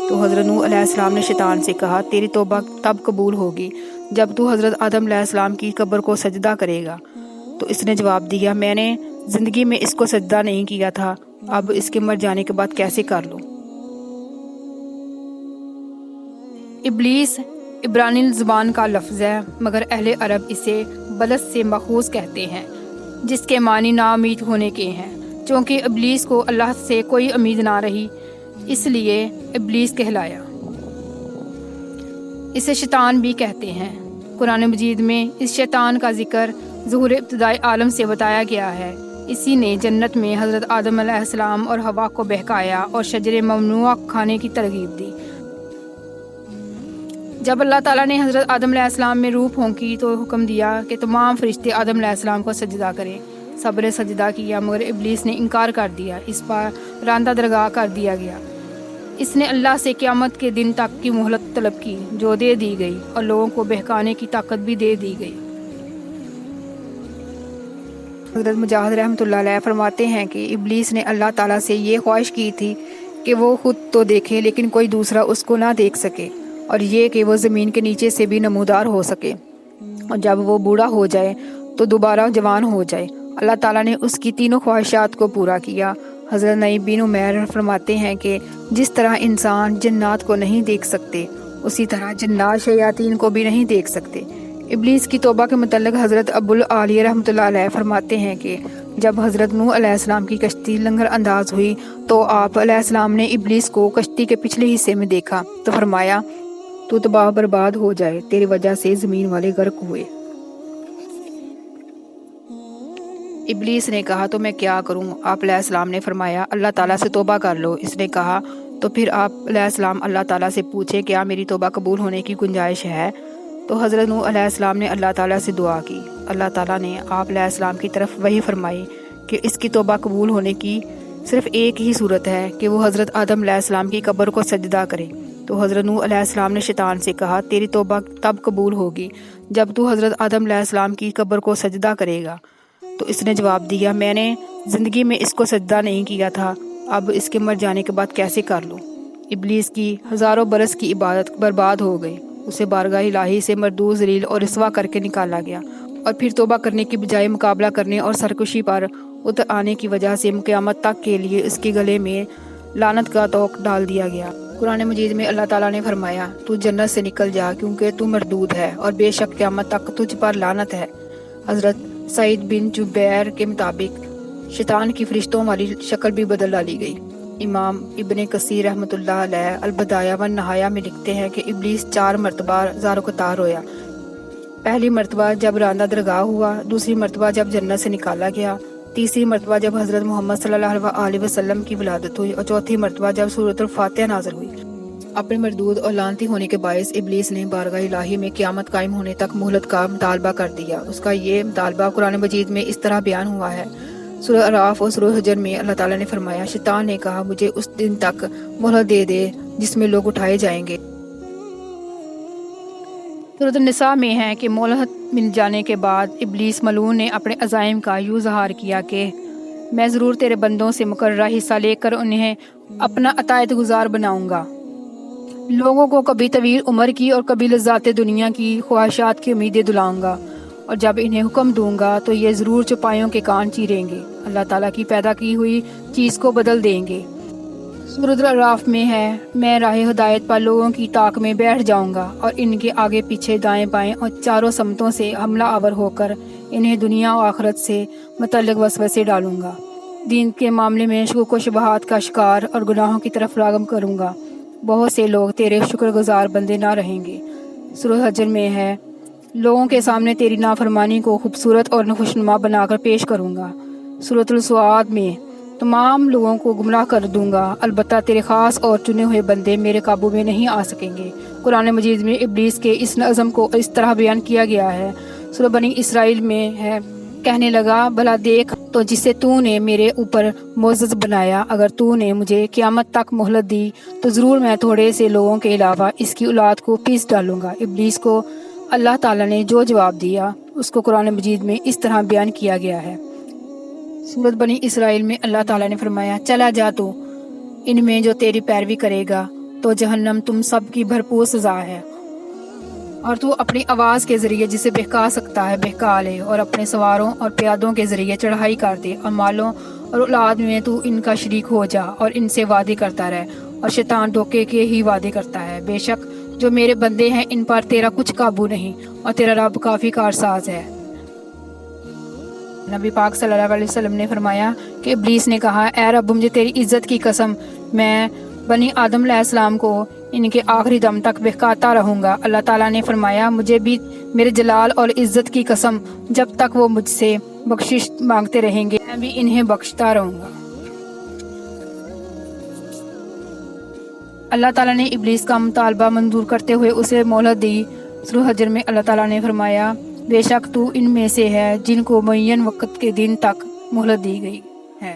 تو حضرت نوح علیہ السلام نے شیطان سے کہا تیری توبہ تب قبول ہوگی جب تو حضرت آدم علیہ السلام کی قبر کو سجدہ کرے گا۔ تو اس نے جواب دیا میں نے زندگی میں اس کو سجدہ نہیں کیا تھا، اب اس کے مر جانے کے بعد کیسے کر لوں۔ ابلیس عبرانی زبان کا لفظ ہے، مگر اہل عرب اسے بلس سے ماخوذ کہتے ہیں، جس کے معنی نا امید ہونے کے ہیں۔ چونکہ ابلیس کو اللہ سے کوئی امید نہ رہی، اس لیے ابلیس کہلایا۔ اسے شیطان بھی کہتے ہیں۔ قرآن مجید میں اس شیطان کا ذکر ظہور ابتدائی عالم سے بتایا گیا ہے۔ اسی نے جنت میں حضرت آدم علیہ السلام اور حوا کو بہکایا اور شجر ممنوع کھانے کی ترغیب دی۔ جب اللہ تعالیٰ نے حضرت آدم علیہ السلام میں روح پھونکی تو حکم دیا کہ تمام فرشتے آدم علیہ السلام کو سجدہ کریں۔ سب نے سجدہ کیا مگر ابلیس نے انکار کر دیا، اس پر راندہ درگاہ کر دیا گیا۔ اس نے اللہ سے قیامت کے دن تک کی مہلت طلب کی جو دے دی گئی، اور لوگوں کو بہکانے کی طاقت بھی دے دی گئی۔ حضرت مجاہد رحمۃ اللہ علیہ فرماتے ہیں کہ ابلیس نے اللہ تعالیٰ سے یہ خواہش کی تھی کہ وہ خود تو دیکھے لیکن کوئی دوسرا اس کو نہ دیکھ سکے، اور یہ کہ وہ زمین کے نیچے سے بھی نمودار ہو سکے، اور جب وہ بوڑھا ہو جائے تو دوبارہ جوان ہو جائے۔ اللہ تعالیٰ نے اس کی تینوں خواہشات کو پورا کیا۔ حضرت نعیم بن عمیر فرماتے ہیں کہ جس طرح انسان جنات کو نہیں دیکھ سکتے، اسی طرح جنات شیاطین کو بھی نہیں دیکھ سکتے۔ ابلیس کی توبہ کے متعلق حضرت ابو العالیہ رحمۃ اللہ علیہ فرماتے ہیں کہ جب حضرت نوح علیہ السلام کی کشتی لنگر انداز ہوئی تو آپ علیہ السلام نے ابلیس کو کشتی کے پچھلے حصے میں دیکھا تو فرمایا تو تباہ برباد ہو جائے، تیری وجہ سے زمین والے غرق ہوئے۔ ابلیس نے کہا تو میں کیا کروں؟ آپ علیہ السلام نے فرمایا اللہ تعالیٰ سے توبہ کر لو۔ اس نے کہا تو پھر آپ علیہ السلام اللہ تعالیٰ سے پوچھے کیا میری توبہ قبول ہونے کی گنجائش ہے؟ تو حضرت نوح علیہ السلام نے اللہ تعالیٰ سے دعا کی۔ اللہ تعالیٰ نے آپ علیہ السلام کی طرف وحی فرمائی کہ اس کی توبہ قبول ہونے کی صرف ایک ہی صورت ہے کہ وہ حضرت آدم علیہ السلام کی قبر کو سجدہ کرے۔ تو حضرت نوح علیہ السلام نے شیطان سے کہا تیری توبہ تب قبول ہوگی جب تو حضرت آدم علیہ السلام کی قبر کو سجدہ کرے گا۔ تو اس نے جواب دیا میں نے زندگی میں اس کو سجدہ نہیں کیا تھا، اب اس کے مر جانے کے بعد کیسے کر لوں۔ ابلیس کی ہزاروں برس کی عبادت برباد ہو گئی، اسے بارگاہ الہی سے مردود ذلیل اور رسوا کر کے نکالا گیا، اور پھر توبہ کرنے کی بجائے مقابلہ کرنے اور سرکشی پر اتر آنے کی وجہ سے قیامت تک کے لیے اس کے گلے میں لعنت کا طوق ڈال دیا گیا۔ قرآن مجید میں اللہ تعالیٰ نے فرمایا تو جنت سے نکل جا کیونکہ تو مردود ہے، اور بے شک قیامت تک تجھ پر لعنت ہے۔ حضرت سعید بن جبیر کے مطابق شیطان کی فرشتوں والی شکل بھی بدل ڈالی گئی۔ امام ابن کثیر رحمۃ اللہ علیہ البدایہ و النہایہ میں لکھتے ہیں کہ ابلیس 4 مرتبہ زار و قطار رویا۔ پہلی مرتبہ جب راندہ درگاہ ہوا، دوسری مرتبہ جب جنت سے نکالا گیا، تیسری مرتبہ جب حضرت محمد صلی اللہ علیہ وسلم کی ولادت ہوئی، اور چوتھی مرتبہ جب سورۃ الفاتحہ نازل ہوئی۔ اپنے مردود اور لعنتی ہونے کے باعث ابلیس نے بارگاہ الہی میں قیامت قائم ہونے تک مہلت کا مطالبہ کر دیا۔ اس کا یہ مطالبہ قرآن مجید میں اس طرح بیان ہوا ہے۔ سورہ اعراف اور سورہ حجر میں اللہ تعالیٰ نے فرمایا شیطان نے کہا مجھے اس دن تک مہلت دے دے جس میں لوگ اٹھائے جائیں گے۔ سورۃ النساء میں ہے کہ مہلت مل جانے کے بعد ابلیس ملعون نے اپنے عزائم کا یوں اظہار کیا کہ میں ضرور تیرے بندوں سے مقررہ حصہ لے کر انہیں اپنا اطاعت گزار بناؤں گا۔ لوگوں کو کبھی طویل عمر کی اور کبھی لذات دنیا کی خواہشات کی امیدیں دلاؤں گا، اور جب انہیں حکم دوں گا تو یہ ضرور چوپایوں کے کان چیریں گے، اللہ تعالیٰ کی پیدا کی ہوئی چیز کو بدل دیں گے۔ سورۃ الاعراف میں ہے میں راہ ہدایت پر لوگوں کی طاق میں بیٹھ جاؤں گا، اور ان کے آگے پیچھے دائیں بائیں اور چاروں سمتوں سے حملہ آور ہو کر انہیں دنیا و آخرت سے متعلق وسوسے ڈالوں گا، دین کے معاملے میں شکوک و شبہات کا شکار اور گناہوں کی طرف راغب کروں گا۔ بہت سے لوگ تیرے شکر گزار بندے نہ رہیں گے۔ سورۃ حجر میں ہے لوگوں کے سامنے تیری نافرمانی کو خوبصورت اور خوشنما بنا کر پیش کروں گا۔ سورۃ الصعاد میں تمام لوگوں کو گمراہ کر دوں گا، البتہ تیرے خاص اور چنے ہوئے بندے میرے قابو میں نہیں آ سکیں گے۔ قرآن مجید میں ابلیس کے اس عزم کو اس طرح بیان کیا گیا ہے۔ سورہ بنی اسرائیل میں ہے کہنے لگا بھلا دیکھ تو جسے تو نے میرے اوپر معزز بنایا، اگر تو نے مجھے قیامت تک مہلت دی تو ضرور میں تھوڑے سے لوگوں کے علاوہ اس کی اولاد کو پیس ڈالوں گا۔ ابلیس کو اللہ تعالیٰ نے جو جواب دیا اس کو قرآن مجید میں اس طرح بیان کیا گیا ہے۔ سورۃ بنی اسرائیل میں اللہ تعالیٰ نے فرمایا چلا جا تو ان میں جو تیری پیروی کرے گا تو جہنم تم سب کی بھرپور سزا ہے، اور تو اپنی آواز کے ذریعے جسے بہکا سکتا ہے بہکا لے، اور اپنے سواروں اور پیادوں کے ذریعے چڑھائی کر دے، اور مالوں اور اولاد میں تو ان کا شریک ہو جا اور ان سے وعدے کرتا رہے، اور شیطان دھوکے کے ہی وعدے کرتا ہے۔ بے شک جو میرے بندے ہیں ان پر تیرا کچھ قابو نہیں، اور تیرا رب کافی کارساز ہے۔ نبی پاک صلی اللہ علیہ وسلم نے فرمایا کہ ابلیس نے کہا، اے رب مجھے تیری عزت کی قسم، میں بنی آدم علیہ السلام کو ان کے آخری دم تک بہکاتا رہوں گا۔ اللہ تعالیٰ نے فرمایا، مجھے بھی میرے جلال اور عزت کی قسم، جب تک وہ مجھ سے بخشش مانگتے رہیں گے میں بھی انہیں بخشتا رہوں گا۔ اللہ تعالیٰ نے ابلیس کا مطالبہ منظور کرتے ہوئے اسے مہلت دی۔ سورہ حجر میں اللہ تعالیٰ نے فرمایا، بے شک تو ان میں سے ہے جن کو معین وقت کے دن تک مہلت دی گئی ہے۔